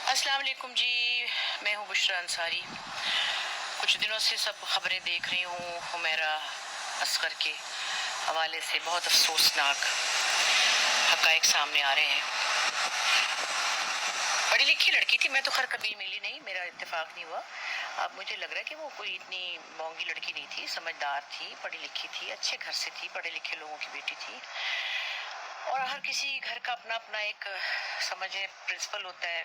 अस्सलाम वालेकुम जी। मैं हूँ बुशरा अंसारी। कुछ दिनों से सब खबरें देख रही हूँ हुमैरा असगर के हवाले से बहुत अफसोसनाक हक़ाइक़ सामने आ रहे हैं। पढ़ी लिखी लड़की थी, मैं तो खैर कभी मिली नहीं, मेरा इत्तेफाक नहीं हुआ। अब मुझे लग रहा है कि वो कोई इतनी मोंगी लड़की नहीं थी, समझदार थी, पढ़ी लिखी थी, अच्छे घर से थी, पढ़े लिखे लोगों की बेटी थी। और हर किसी घर का अपना अपना एक समझे प्रिंसिपल होता है,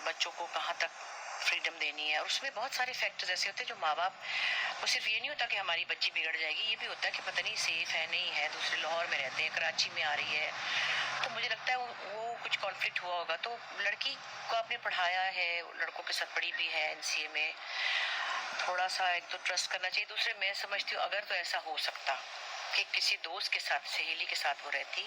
बच्चों को कहाँ तक फ्रीडम देनी है। और उसमें बहुत सारे फैक्टर्स ऐसे होते हैं जो माँ बाप को सिर्फ ये नहीं होता कि हमारी बच्ची बिगड़ जाएगी, ये भी होता है कि पता नहीं सेफ है नहीं है, दूसरे लाहौर में रहते हैं, कराची में आ रही है, तो मुझे लगता है वो कुछ कॉन्फ्लिक्ट हुआ होगा। तो लड़की को आपने पढ़ाया है, लड़कों के साथ पढ़ी भी है एनसीए में, थोड़ा सा एक तो ट्रस्ट करना चाहिए। दूसरे मैं समझती हूँ अगर तो ऐसा हो सकता कि किसी दोस्त के साथ, सहेली के साथ वो रहती,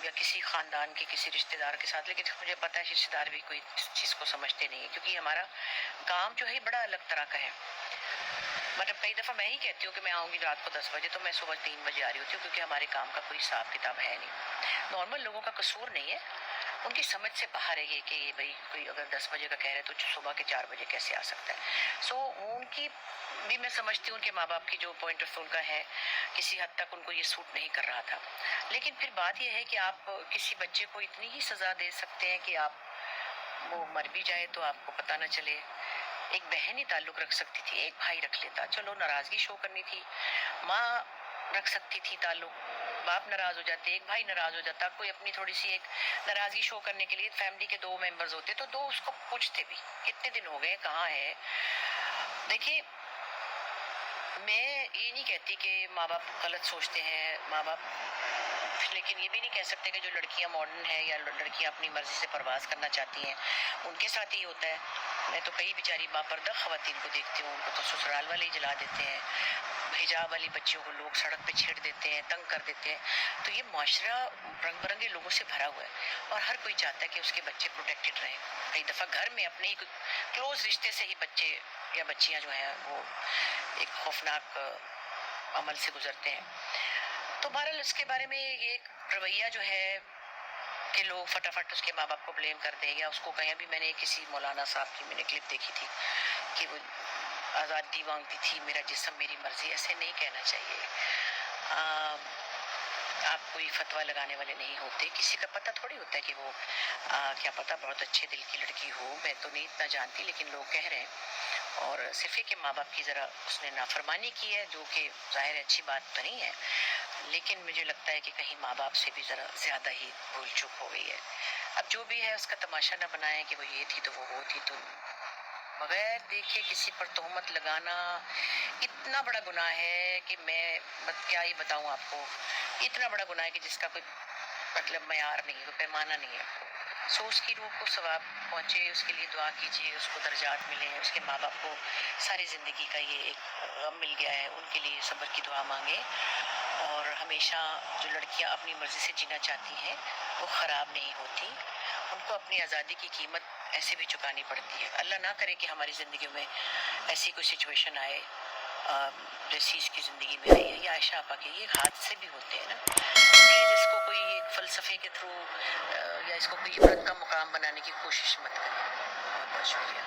या किसी ख़ानदान के किसी रिश्तेदार के साथ, लेकिन मुझे पता है रिश्तेदार भी कोई इस चीज़ को समझते नहीं है, क्योंकि हमारा काम जो है बड़ा अलग तरह का है। मतलब कई दफ़ा मैं ही कहती हूँ कि मैं आऊँगी रात को 10 बजे, तो मैं सुबह 3 बजे आ रही होती हूँ, क्योंकि हमारे काम का कोई हिसाब किताब है नहीं। नॉर्मल लोगों का कसूर नहीं है, उनकी समझ से बाहर है ये कि ये भाई कोई अगर 10 बजे का कह रहे तो सुबह के 4 बजे कैसे आ सकता है। सो उनकी भी मैं समझती हूँ, उनके माँ बाप की जो पॉइंट ऑफ उनका है, किसी हद तक उनको ये सूट नहीं कर रहा था। लेकिन फिर बात यह है कि आप किसी बच्चे को इतनी ही सज़ा दे सकते हैं कि आप वो मर भी जाए तो आपको पता ना चले। एक बहन ही ताल्लुक़ रख सकती थी, एक भाई रख लेता, चलो नाराज़गी शो करनी थी, माँ रख सकती थी ताल्लुक़, बाप नाराज़ हो जाते, एक भाई नाराज़ हो जाता, कोई अपनी थोड़ी सी एक नाराज़गी शो करने के लिए फैमिली के 2 मेंबर्स होते तो 2 उसको पूछते भी कितने दिन हो गए, कहाँ है। देखिए, मैं ये नहीं कहती कि माँ बाप गलत सोचते हैं, माँ बाप, लेकिन ये भी नहीं कह सकते कि जो लड़कियां मॉडर्न है या लड़कियां अपनी मर्जी से परवाज करना चाहती हैं उनके साथ ही होता है। मैं तो कई बेचारी बापर्दा ख़वातीन को देखती हूँ, उनको तो ससुराल वाले ही जला देते हैं, हिजाब वाली बच्चियों को लोग सड़क पे छेड़ देते हैं, तंग कर देते हैं। तो ये माशरा रंग बिरंगे लोगों से भरा हुआ है और हर कोई चाहता है कि उसके बच्चे प्रोटेक्टेड रहें। कई दफ़ा घर में अपने ही क्लोज रिश्ते से ही बच्चे या बच्चियां जो हैं वो एक खौफनाक अमल से गुजरते हैं। तो बहरहाल इसके बारे में ये एक रवैया जो है कि लोग फटाफट उसके माँ बाप को ब्लेम कर दें या उसको कहीं भी। मैंने किसी मौलाना साहब की मैंने क्लिप देखी थी कि वो आज़ादी मांगती थी, मेरा जिस्म मेरी मर्जी, ऐसे नहीं कहना चाहिए। आप कोई फतवा लगाने वाले नहीं होते, किसी का पता थोड़ी होता है कि वो क्या पता बहुत अच्छे दिल की लड़की हो, मैं तो नहीं इतना जानती, लेकिन लोग कह रहे हैं। और सिर्फ कि माँ बाप की ज़रा उसने नाफरमानी की है, जो कि ज़ाहिर अच्छी बात तो नहीं है, लेकिन मुझे लगता है कि कहीं माँ बाप से भी ज़रा ज़्यादा ही भूल चूक हो गई है। अब जो भी है उसका तमाशा न बनाएं कि वो ये थी तो वो थी, तो बगैर देखे किसी पर तोहमत लगाना इतना बड़ा गुनाह है कि मैं क्या ही बताऊं आपको। इतना बड़ा गुनाह है कि जिसका कोई मतलब मयार नहीं है, कोई पैमाना नहीं है। सो उसकी रूह को सवाब पहुँचे, उसके लिए दुआ कीजिए, उसको दर्जात मिले, उसके माँ बाप को सारी ज़िंदगी का ये एक गम मिल गया है, उनके लिए सब्र की दुआ मांगे। और हमेशा जो लड़कियां अपनी मर्ज़ी से जीना चाहती हैं वो ख़राब नहीं होती, उनको अपनी आज़ादी की कीमत ऐसे भी चुकानी पड़ती है। अल्लाह ना करे कि हमारी ज़िंदगी में ऐसी कोई सिचुएशन आए जैसी इसकी ज़िंदगी में आई है, या आयशा आपा के ये हादसे भी होते हैं ना। प्लीज़ इसको कोई एक फ़लसफ़े के थ्रू या इसको कोई इबरत का मुकाम बनाने की कोशिश मत करें। बहुत बहुत शुक्रिया।